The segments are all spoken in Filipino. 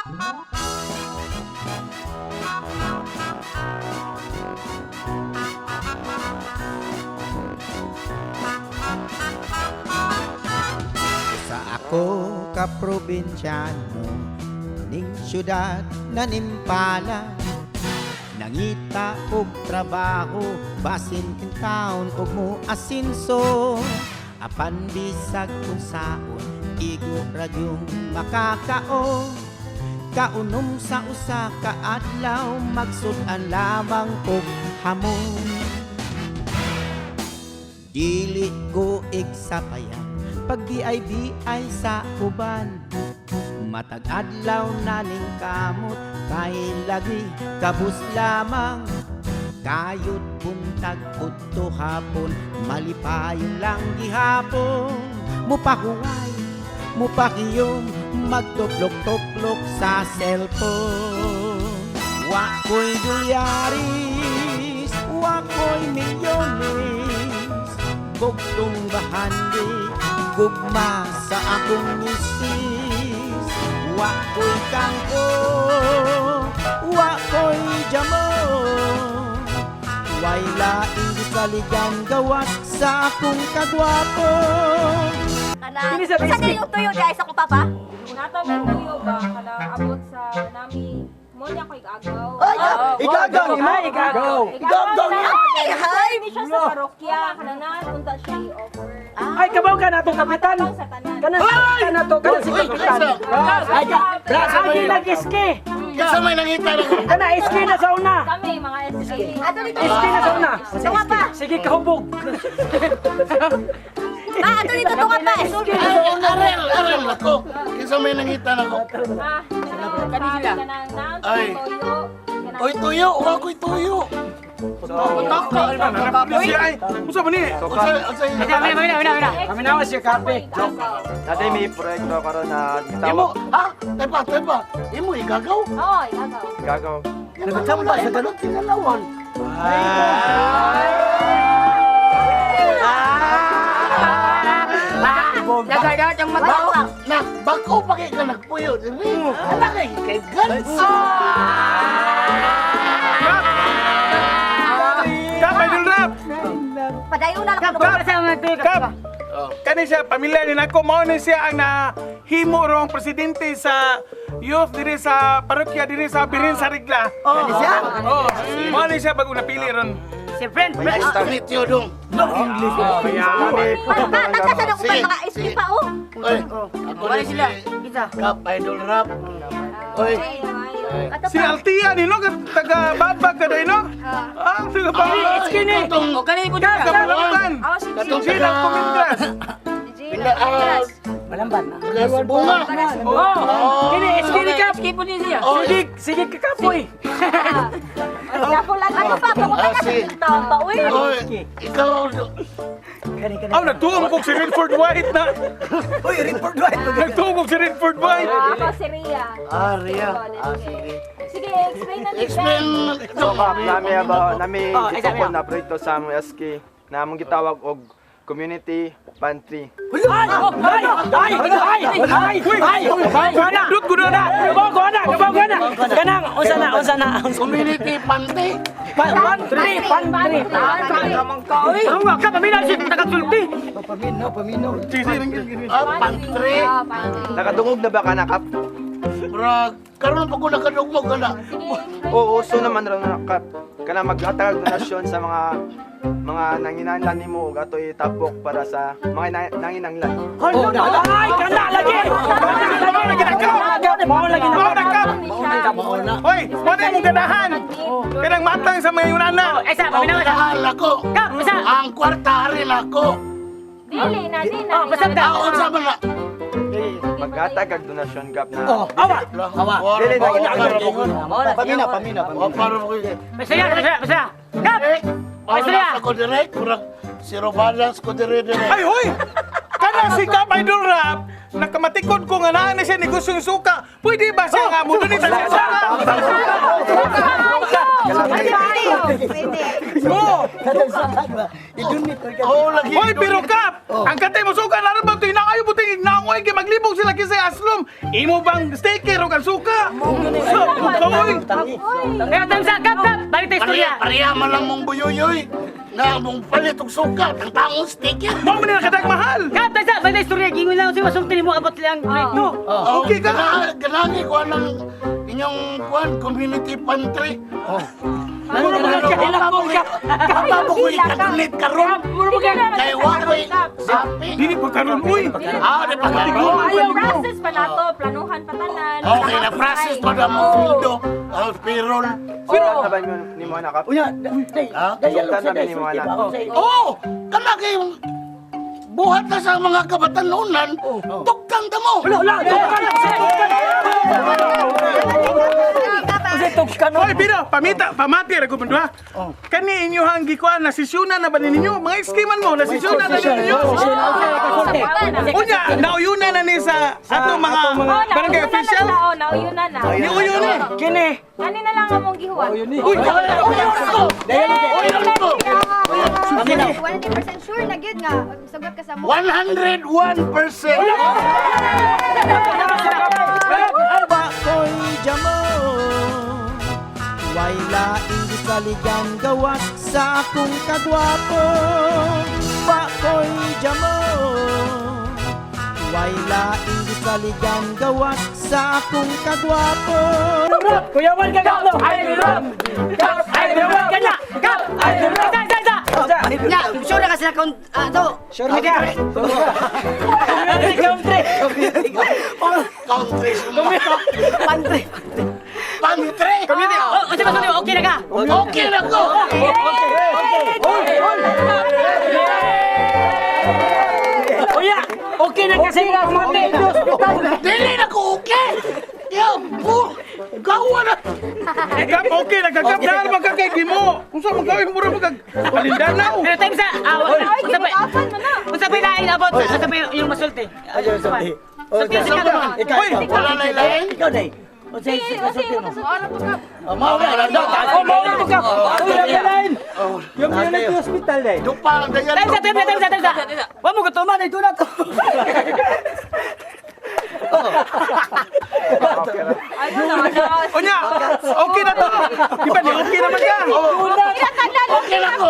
Sa ako ka probinsyano ning syudad na nimpala, nangita og trabaho basin in town og mo asinso, apan bisag kung saon igo radyong makakaon, kaunom sa usa ka adlaw magsud-an lamang og hamon. Dili ko igsapayan pag BIBI sa uban, matag adlaw na ning kamot kay lagi kabus lamang, kayod buntag udto hapon malipayon lang gihapon, mupahuway mupakiyom magtuplok-tuplok sa cellphone. Wa ko'y dolyaris, wa ko'y milyones, gugtong bahandi gugma sa akong misis. Wa ko'y kangko, wa ko'y jamon, way laing saligan gawas sa akong kagwapo. Saan na yung tuyo guys ako papa? Nata may tuyo ba kada abot sa nami mo niya ko igagaw. Igagaw ni mo, igagaw. Igagaw niya. Ay, hindi siya sa parokya kananan unta siya i-offer. Ay, kabaw ka na to, kapitan. Sa tanan. Kana to, kana si kapitan. Ay, lagi nag-iski. Kasi may nangita na ko. Kana iski na sa una. Kami mga SK. Iski na sa una. Tunga pa. Sige, kahubog. Ato dito tunga pa. Arel ako. Kasi may nangita na ko. Kanila. Ay. Oy, tuyo. Huwag ko'y tuyo. Musa ba ni? Kami naman siya kape. Dati may proyekto karon na Imo, gitawag ha? Tepa. Imo, igagaw? Oo, igagaw. gagaw. Nagkamba sa ganun, tinalawan. Nagagawat yung matawang. Bako pa kayo ka nagpuyo. Ano kay Gans? Kap, idol rap. Padayon na lang ako. Kap. Kani siya, pamilya ni nako, mao ni siya ang nahimo rong presidente sa youth diri sa parokya diri sa Birin sa Rigla. Kani siya? Oh, mao ni siya bago napili ron. Si friend. Nice to meet you, dong. English. Nagkasa na ko pa mga SK pa oh. Oy, ako rin si Kap, idol rap. Oy, Si Altia ni no, taga babag ka dai no? Taga babag. skinny. O kanay ko Taga Malamban. Katong Sila Comintras. Malamban. Bunga. Kini skinny Kap. Sige kakapoy. Ano pa kung tama uy. Oy, ikaw. Nagtuong ko si Redford White na. Uy, Redford White. Nagtuong ko si Redford White. Ako si Ria. Ria. Sige. Sige, explain na din. Explain. Nami gitawag na proyekto sa among SK na among gitawag og community pantry. Dut ko na. Kanang unsa na. Community panty. Pantry. Ang ka pamilya si taga-sulti. Pantry. Nakadungog na ba ka na, Kap? Brag, karon pa ko nakadugmog ka na. Oo, uso naman raw na, Kap. Kana maghatag donasyon sa mga nanginahanglan nimo ug ato itapok para sa mga nanginahanglan. Ay, kana lagi. Mao lagi na. Hoy, mo mo ganahan. Kanang matang sa mga yunana. Mahal ako. Ang kwarta rin ako. Dili na. Taon sa mga. Maghatag kag donasyon, Kap na. Hawa. Dili na Pamina. Masaya. Kap! Masaya! Ako direct, kurang zero balance ko direct. Ay, hoy! Kana si Kap Idol Rap, nakamatikod ko nga naan na siya negosyong suka. Pwede ba siya nga mo doon sa suka? Oh, lagi. Hoy, pero Kap! Ang katay mo suka na rin ba ito? Inaayo mo ito, inaangoy kay maglibog sila kisay aslom. Imo bang sticker o kan suka? Hoy! Kaya tayo sa kap, balik tayo istorya. Pareha man lang mong buyoyoy. Na mong palit og sukat. Ang taong sticker. Mo man na kadag mahal! Kap tayo sa, balik tayo istorya. Gingon lang siya, masulti mo abot lang proyekto. Okay ka? Ganagi ko anang inyong community pantry. Ano ba ka hilak ka? Kapag ko'y kadunit karon. Kaya wako'y sapi. Dili pa karon, uy! Di pa karon. Process pa na to, planuhan pa tanan. Okay, na-process pa na mong fildo. Payroll. Sultan na ba ni mo anak kap? Ha? Sultan na ba ni mo anak? Oo! Kanagi yung buhat na sa mga kabatanunan, tuktang damo. Hoy, biro, pamati ra ko man ha. Kani inyo hang gikuan na sesyonan na ba ninyo? Mga eskiman mo na sesyonan na ninyo. Unya, nauyunan na ni sa ato mga barangay official. Nauyunan na. Ni uyo ni. Kini. Kanina lang among gihuwan. Uy, 100% sure na gyud nga sugat ka sa mo. 101%. Aba ko'y jamo. Way laing gisaligan gawat sa akong kagwapo. Ba ko'y jamo. Way laing gisaligan gawat sa akong kagwapo. Kuya Juan ka kap! Ay, ram! Kap! Ay, ram! Kanya! Kap! Ay, ram! Sa! Ya, sure na kasi na to. Sure na ka. Country. Pantry. Pantry. O, sige ba okay na ka? Okay na ko. Kuya! Okay na kasi nga kumate! Dili na ko okay. Yo, gawa na. Kap, okay, nagkagap dahil magkakay mo. Kung saan magkawin mo rin magkagpalindanaw. Pero tayo sa... Unsa pa ilain abot? Unsa pa yung masulti? Sulti si ka doon. Hoy, Wala na ilahin. Ikaw day. Sige, Mawala daw. Mawala to ka. Yung unit hospital day. Dupa ang dayan. Tayo sa. Wa mo gutuman ito na to. Onya, okay na to. Di ba, okay naman ka. Okay na ko.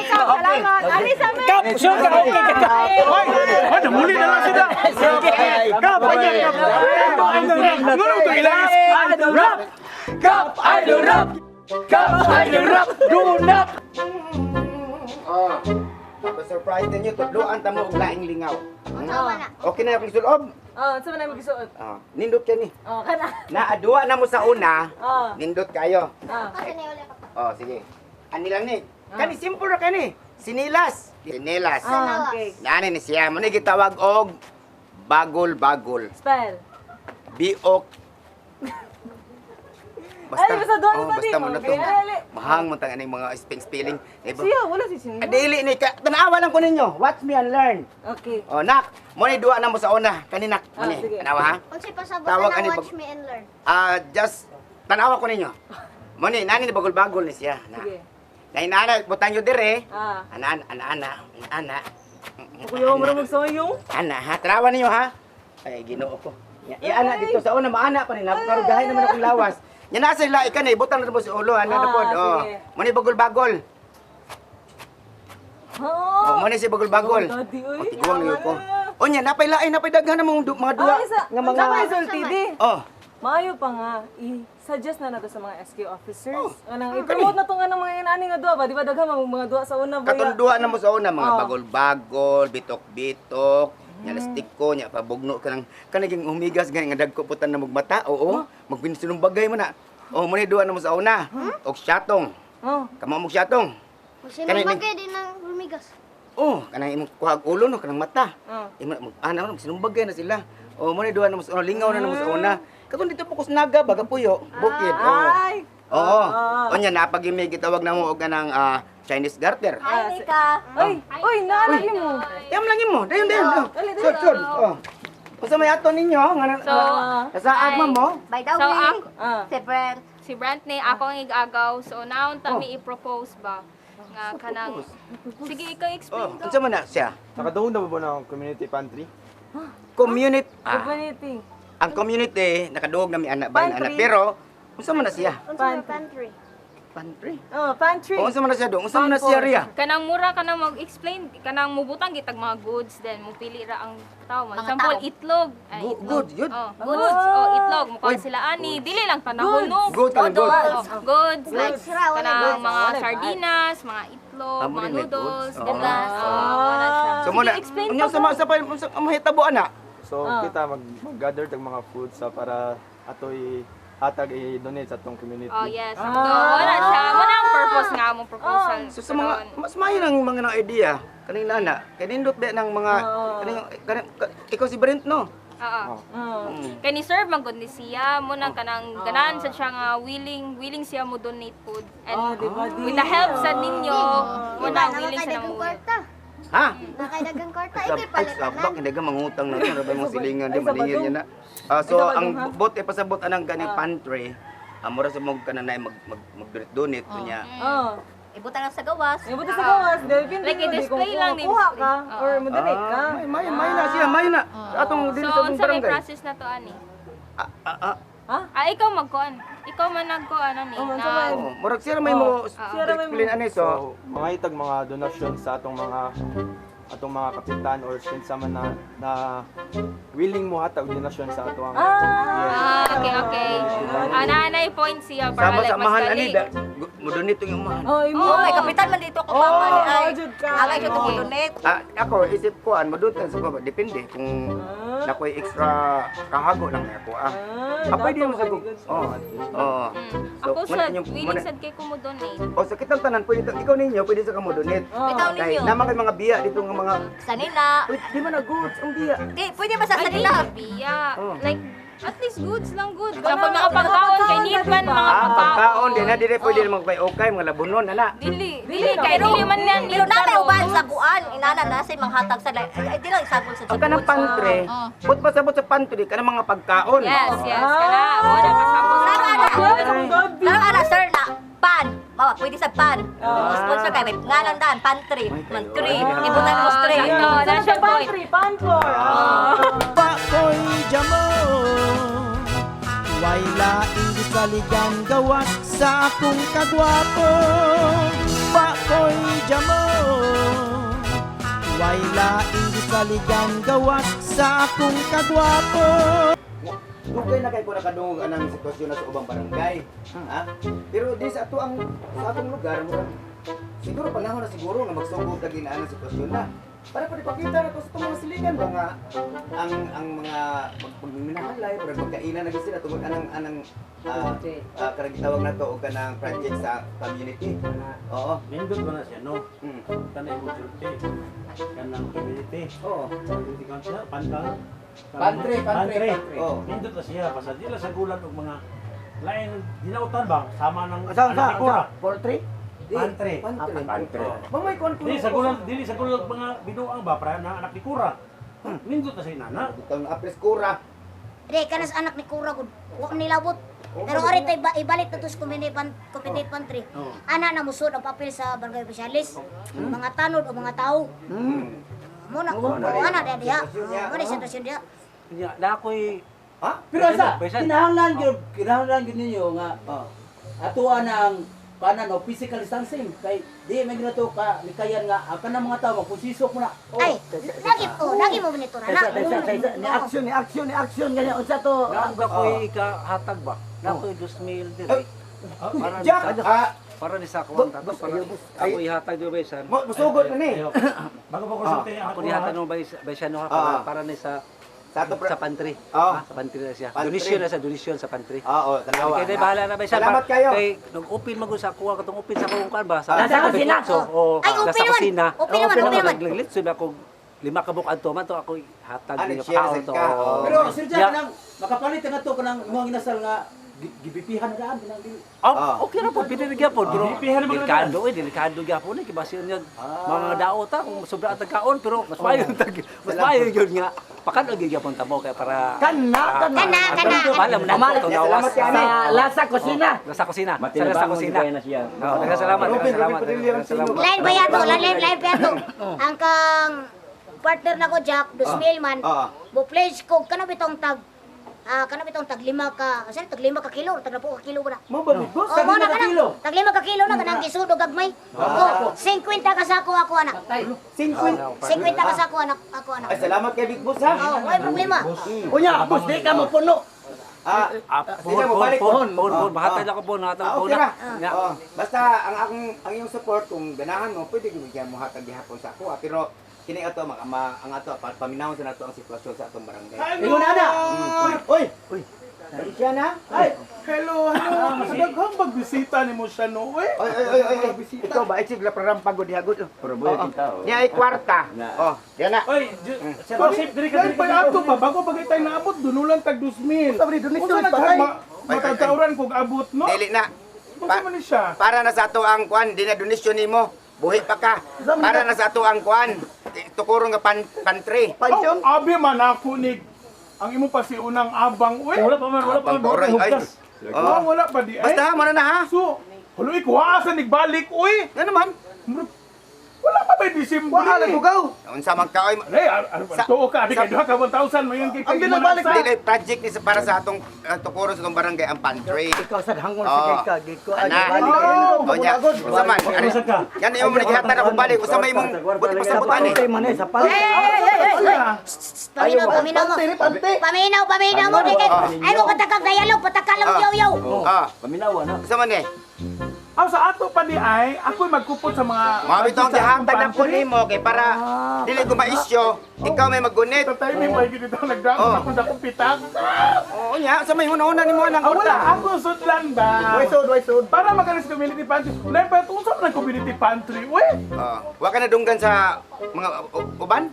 salamat. Ali sa amin. Kap, sure ka okay ka. Hoy, namuli na lang sila. Kap, ayan, kap. Ano ito, ilang Rap! Kap, idol rap! Kap, idol rap! Do not! Surprise ninyo, tudloan ta mo og laing lingaw. Tama na. Okay na akong sulob. Sa man magisuot. Nindot ka ni. Kana. Naadua na mo sa una. Oh. Nindot kayo. Kasi na uli ka. Sige. Ani lang ni. Kani simple ra kani. Sinilas. Sinilas. Okay. Nani ni siya mo ni gitawag og bagol-bagol. Spell. Biok. Ay, basta doon pa basta din. mo na to. Okay, ali. Mahang mo tang aning mga spelling. Siya, wala si Sinyo. Dili ni ka. Tanawa lang ko ninyo. Watch me and learn. Okay. Nak, mo ni duwa na mo sa una. Kaninak. sige. Tanawa ha? Unsa pa sa Tawag buta ani na bag- watch me and learn. Just tanawa ko ninyo. Mo ni nani ni bagol-bagol ni siya. Sige. Na inana butang yo dire. Ah. Ana. Kuya mo ra magsoyo. Ana ha, tanawa ninyo ha. Ay Ginoo ko. Ana dito sa una maana pa ni nakarugahay naman akong lawas. Nya nasa ila ikan ibutang na mo sa ulo ana na pod. sige. Mo ni bagol-bagol. Mo ni si bagol-bagol. Dati, uy. Tiguang niyo ko. Onya napay lain napay daghan na mga duwa nga mga sulti di. Oh. Maayo pa nga, i-suggest na nato sa mga SQ officers. Anang i-promote na to nga ng mga inani nga duwa ba? Di ba daghan mga duwa sa una ba? Katunduan na mo sa una mga Oh. bagol-bagol, bitok-bitok, nya lastiko, nya pabugno ka ng kanaging humigas gani nga dagko putan na magmata. Oo, magpinsulong bagay mo na. Oh, mo ni duwa na mo sa una. Og syatong. Oh. Kamo mo syatong. Kasi Kanay ni- bagay din ng lumigas. Oh, kanang imong kuhag ulo no kanang mata. Oh. Imo ana mo sinumbagay na sila. Oh, mo ni duwa na mo sa una, lingaw na mo sa una. Katon dito po ko sa naga baga puyo, bukid. Oh. Ay! Oo. Onya napagimig gitawag na mo og kanang Chinese garter. Ay, Nika. Uy, naalala mo. Yam lang mo. Dayon. Sud. Oh. Unsa may ato ninyo nga So, nasa agma mo? By the So, way, ako- si friend, si Brantney ako ang igagaw. So naon mi i-propose ba nga kanang sige ikaw explain ko. Unsa man na siya? Nakadungog na ba ng community pantry? Community. Community. Ang community nakadungog na mi anak bayan anak Pantry. pero unsa man na siya? Pantry. Pantry. Oh, pantry. O unsa man na siya do? Unsa man na siya riya? Kanang mura kanang mag-explain, kanang mubutang gitag mga goods then mupili ra ang tao. Example itlog. Ay, Good, itlog. yun. Oh, goods o itlog mo sila ani dili lang panahon no. Good, good. Goods like kanang mga Wala, sardinas, mga itlog, Amo mga rin may noodles, goods. gatas. Wala siya. So mo na. explain Unya pa sa mga sa pa unsa ang mahitabo ana? So kita mag-gather tag mga food sa para atoy hatag i-donate sa atong community. Oh yes. So wala siya. Wala ang purpose nga among proposal. So sa mga mas maayo nang mga na idea kaning nana. Kay nindot ba nang mga kaning ikaw si Brent no? Oo. Oh. Kay ni serve man gud ni siya mo nang kanang ganahan sa siya nga willing siya mo donate food and diba, with the help sa ninyo mo na willing sa nang Ha? Nakaidagang kwarta, Ay, ikay palit sabak, hindi ka mangutang na ito. Rabay mong silingan, di Ay, sabadong. malingin yan na. So, ang bot, pasabot anang ganing pantry. Mura sa mong kananay mag-donate niya. Oh. ibutang lang sa gawas. Yung buti sa gawas, depende Like, yun, i-display kung lang, kuha ka i-display. or mo-donate ka. May na siya, may na. Sa atong dili So, sa atong unsa may barangay. process na to ani? Ha? Ikaw magkuan. Ikaw man nagkuan ani Oh, unsa na. man? Murag siya may mo Siya ra may explain ani so. So, mga itag mga donasyon sa atong mga kapitan or since man na willing mo hatag donasyon sa atong Okay. Nanay point siya para Sama like sa mas mahan dali. ani mo donate yung umahan. Oh, imo. Oh, may kapitan man dito ko pa man ay. jud ka. Alay siya to donate. Ako isip ko madutang sa baba depende kung nakoy extra kahago lang ako Apay di mo sa gug. Oh. Ako muna sa inyong- willing muna- sad kay ko mo donate. O sa kitang tanan pwede ikaw ninyo pwede sa kamo donate. Bitaw Kay ninyo. naman kay mga biya dito nga mga Sa nila. di man na goods ang biya. Pwede ba sa nila? Biya. Oh. Like at least goods lang good. Kapag mga pagkaon kay need man mga Pagkaon din na dire pwede namang pay okay mga labunon ana. Dili kay dili man yan. Pero nanay uban sa kuan, inana na sa manghatag sa di lang isagol sa Ang kanang pantry, put pasabot sa pantry kanang mga pagkaon. Yes. Kana mo na pasabot. Laro ana sir na pan. Mama, pwede sa pan. Sponsor kay may ngalan daan pantry. Mantri. Ibutan mo stray. Na siya point. Pan for. Bakoy jamo Way laing gisaligan gawas sa akong kagwapo Bakoy jamo Way laing gisaligan gawas sa akong kagwapo Dugay na kay ko nakadungog anang sitwasyon na sa ubang barangay. Ha? Pero di sa atong lugar mo siguro panahon na siguro nga magsugod kag inaan ang sitwasyon na. Para pakita na to sa itong mga siligan ba nga ang mga magminahalay para magkainan na sila tungod anang karang gitawag na to o kanang project sa community. Oo. Nindot ba na siya, no? Hmm. Kanay mo surte. Kanang community. Oo. Community council, pantang. Pantry. Oo. Nindot na siya, basta di lang sa gulan og mga lain dinautan ba? Sama ng Saan anak ni Kura. Poultry? Pantry. Pantry. Bang may kon Dili sa gulan, og mga binuang ba para na anak ni Kura. Nindot na siya nana. Itong apres kura. Re kanas anak ni Kura gud. Wa nilabot. Pero ari tay ibalik na to sa community pantry. Ana na musud ang papel sa barangay officialis. Mga tanod o mga tao. Mo na ko ana dia. Mo ni sitwasyon dia. Nya na ako'y Pero sa Besan. kinahanglan gyud ninyo nga atuan ang kanan o physical distancing kay di may ginato ka likayan nga kanang mga tao magpusisok mo na. Ay, lagi mo monitor na. Ni action ganyan unsa to. na ako'y ikahatag ba? Na ako'y 2,000 diri. Para ni sa kuwang tato para ako'y hatag do besan. Musugod na ni. Bago ko surte Ako ni hatag no besan no para ni sa pantry. Sa pantry na siya. Donation sa pantry. Oo, tanawa. Kaya bahala na ba siya? Salamat kayo. Kay nag-upin mo sa kuha katong upin sa kuha kan ba? Nasa kusina. Ay, upin naman. kusina. Upin naman. Naglilitso na ako 5 kabuk adto man to ako hatag niyo share kaon sa to. ka. Pero sir Jack nang makapalit nga to kanang imong inasal nga gibipihan na daan pinang dili. Okay na po, pwede gyapon pero Gibipihan naman na delikado gyapon ni kibasyon niya mga daot ta kung sobra ang tagkaon pero mas mayo yun nga pakan lagi gyapon tamo kay para Kana. Alam na Salamat itong yan, gawas salamat yan. sa Lasa Kusina. Lasa Kusina. Sa Lasa Kusina. Salamat. Lain ba yato? Lain ba yato? Ang kang partner na ko, Jack, 2,000 man. Bo pledge ko, kanang bitong tag 5 ka kilo, tag 10 ka kilo ba na? Mabalik boss, Oh, mo na ka kanang kilo. tag 5 ka kilo na kanang gisudo gagmay. Oh, 50 ka sa ako anak. 50 ka sa ako anak. Ay, salamat kay Big Boss ha. Oh, may problema. Unya, boss, di ka mo puno. Sige mo balik Pohon, bahatay lang ko po, nahatag ko okay na. na. Basta ang iyong support kung ganahan mo, pwede gawin mo hatag gihapon sa ako. Pero kini ato ang ato paminawon sa nato ang sitwasyon sa atong barangay. Ingon ana. Oy. Dali siya na. Ay. Hello. Daghang pagbisita ni mo siya no. Oy. Ito ba isig la parang pagod hagod. Pero boy kita. Niya ay kwarta. Yan na. Oy, Sir Joseph, diri ka. Ato ba bago pagitay na abot dunulan tag 2,000. Unsa magkatauran kog abot no? Dili na. Unsa man ni siya? Para na sa ato ang kwan, di na donasyon nimo. Buhi pa ka. Para na sa ato ang kwan. Tukurong nga pantry. Abi man ako ni ang imo pa si unang abang uy. Wala pa man. Hugdas. Wala pa di ay. Basta mo na na ha. So, huloy ko asa nigbalik uy. Ano man? Wala pa ba Disyembre? Wala bugaw. Unsa man ka oy? Tuo ka, abi kay duha ka 1,000 mayon kay. Ang binabalik dili project ni para sa atong tukuron sa atong barangay ang pantry. Ikaw sa hangon sa kay ka, giko balik. O nya, unsa man? Yan yung mga gihatan ako balik. Unsa may imong buti pasabutan ni? Paminaw mo di kay. Ay mo patakag dialog, patakal lang yaw. Paminaw na. Unsa man ni? Sa ato pa di ay, ako'y magkupot sa mga... Mga bitong gihatag na po nimo kay para dili ko maisyo, ikaw may maggunit. Sa timing ba gid ito nagdako sa akong pitak? Oo nya, sa may una-una nimo nang Wala ako sudlan ba? Why sud? Para magalis community pantry. Nay pa usap ng community pantry. We. Wa ka na dunggan sa mga uban?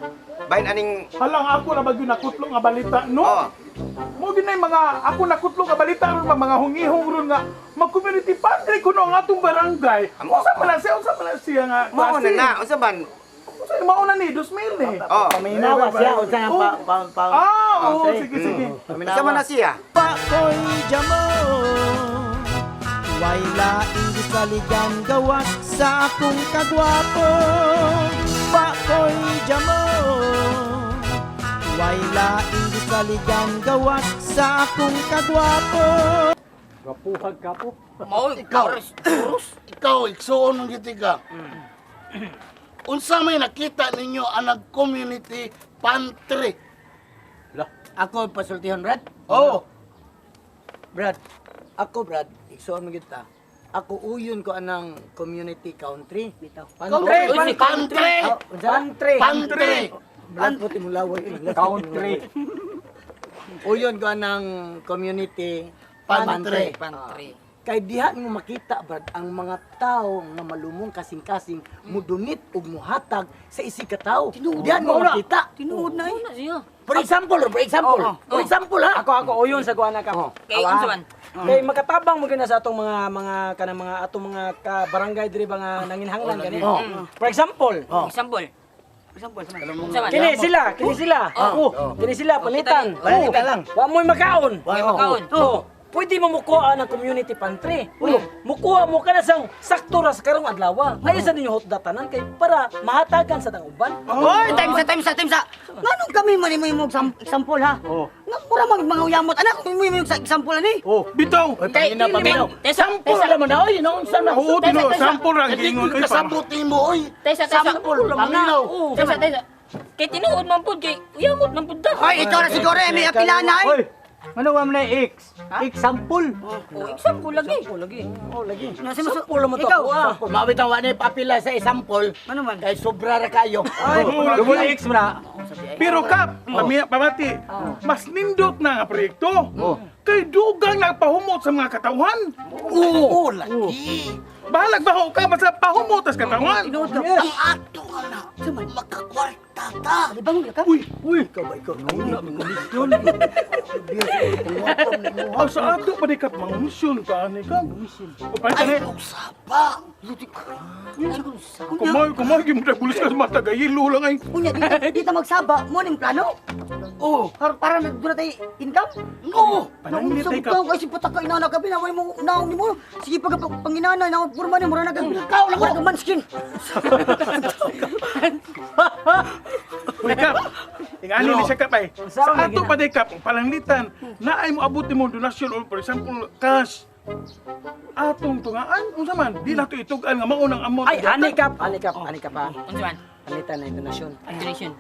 Bahin aning Halang ako na bagyo nakutlo nga balita, no? Mo ginay mga ako nakutlo nga balita ron mga hungihong ron nga mag-community pantry kuno ang atong barangay. Unsa man siya nga mao na unsa man? Unsa mauna ni 2,000 ni? Paminawa siya unsa nga Sige. Unsa man na siya? Pakoy jamo Way laing gisaligan gawas sa akong kagwapo Pakoy jamo Way laing gisaligan gawas sa akong kagwapo Gapuhag ka po. Ikaw, iksoon ng gitiga. Unsa may nakita ninyo ang nag-community pantry? Ako pasultihan, Brad? Oo. Brad, Brad, iksoon mo kita. Ako uyon ko anang community country. Pantry! Brad, puti mo laway. Country. Uyon ko anang community pantry. Kay diha mo makita, Brad, ang mga tao nga malumong kasing-kasing mudunit ug muhatag sa isig ka tao. Diha mo makita. Tinuod na siya. For example, ha? Ako uyon sa kuana ka. Kay unsa man? Kay makatabang mo gina sa atong mga kanang mga atong mga barangay diri ba nga nanginhanglan gani. For example, Example. Unsa man? kini sila. Kini sila palitan. Palitan lang. Wa mo'y makaon. Makaon. Pwede mo mukuha ng community pantry. Mukuha mo ka na sang sakto ra sa karong adlaw. Ayo sa ninyo hotdatanan kay para mahatagan sa tanguban. Oy, time sa. Nganong kami man mo imong example ha? Nga mura mga uyamot. Anak mo imong example ani? Bitaw. Paminaw. Sample naman na oy, noon sa na. Oo, tino, sample ra gingon oy. Kasabuti mo, oy. Tesa. Paminaw. Tesa. Kay tinuod man pud kay uyamot man pud ta. Ay, ito na siguro may akilana ay. Ano ba man X? Example. Example lagi. Lagi. Sample mo to. Ikaw, mabitang wala papila sa example. Ano man? Kay sobra ra kayo. Double X mo na. Pero Kap, pamati, mas nindot na nga proyekto. Kay dugang nagpahumot sa mga katawhan. Oo, lagi. Bahalag baho ka basta pahumot sa katawhan. Ang ato nga na, makakwarta. tata. Libangon ka. Uy, Kabay ko. Wala may komisyon. sa ato pa di kap mangumisyon ka ani ka. O pa Ay, tani. usapa. Kumay gyud mo bulis ka sa mata gayilo lang ay. Unya, di ta magsaba. Mo ning plano. Oh, Para na doon tayo income. no. Pananglit ay Ikaw ka. kasi putak ka inana ka pinaway mo naong ni mo. Sige pag panginana na purma ni mura na kag Ikaw lang wala kang manskin. Uy kap. Ingani ni siya kap ay. Sa ato pa di kap palanglitan naay mo abuti mo donasyon or for example cash. Atong tungaan unsa man di na to itugan nga maunang amount. Ay, ani ka pa. Unsa man? Palitan na donasyon. Donation.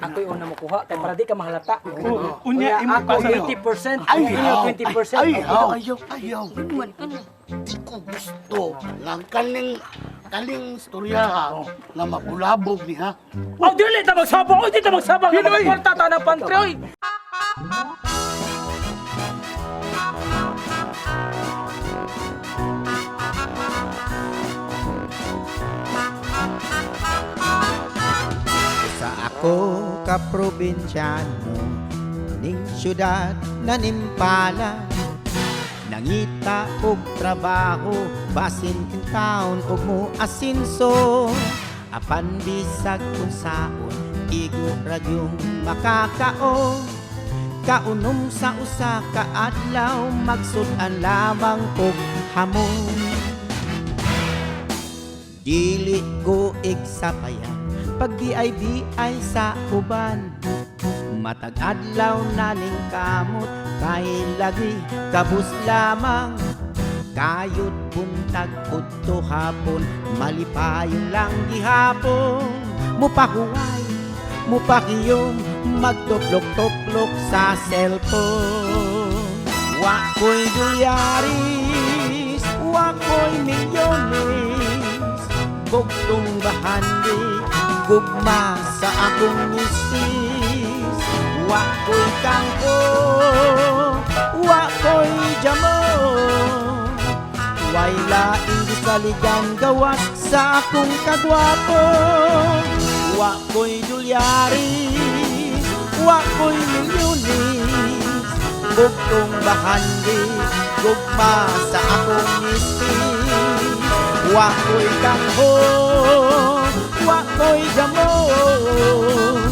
Ako yung una mo kuha, kaya para di ka mahalata. Unya imo Ako pa 80%, Ay, inyo 20%. Ayaw. Di ko gusto nga kaning istorya nga mabulabog niha. Oh, dili ta magsabak! Oh, di ta magsabak! Pinoy! Kwarta ta ng pantry, oy! Sa ako ka probinsyano ning syudad na nimpala nangita og trabaho basin kin taon og mo asinso apan bisag kung saon igo radyong makakaon kaunom sa usa ka adlaw magsudan lamang og hamon dili ko igsapayan pag ay sa uban matag adlaw naning kamot kay lagi kabus lamang kayod buntag udto hapon malipayong lang gihapon mupahuway mupakiyom magtuplok-tuplok sa cellphone wa ko'y dolyaris wa ko'y milyones gugtong bahandi gugma sa akong misis wa ko'y kangko wa ko'y jamon way laing gisaligan gawas sa akong kagwapo wa ko'y dolyaris wa ko'y milyones gugtong bahandi gugma sa akong misis wa ko'y kangko wa ko'y gamon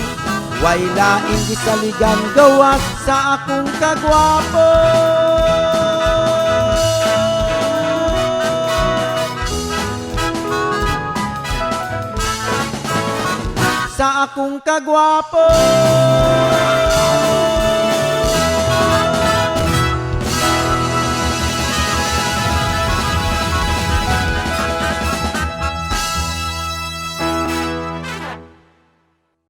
way laing gisaligan gawas sa akong kagwapo sa akong kagwapo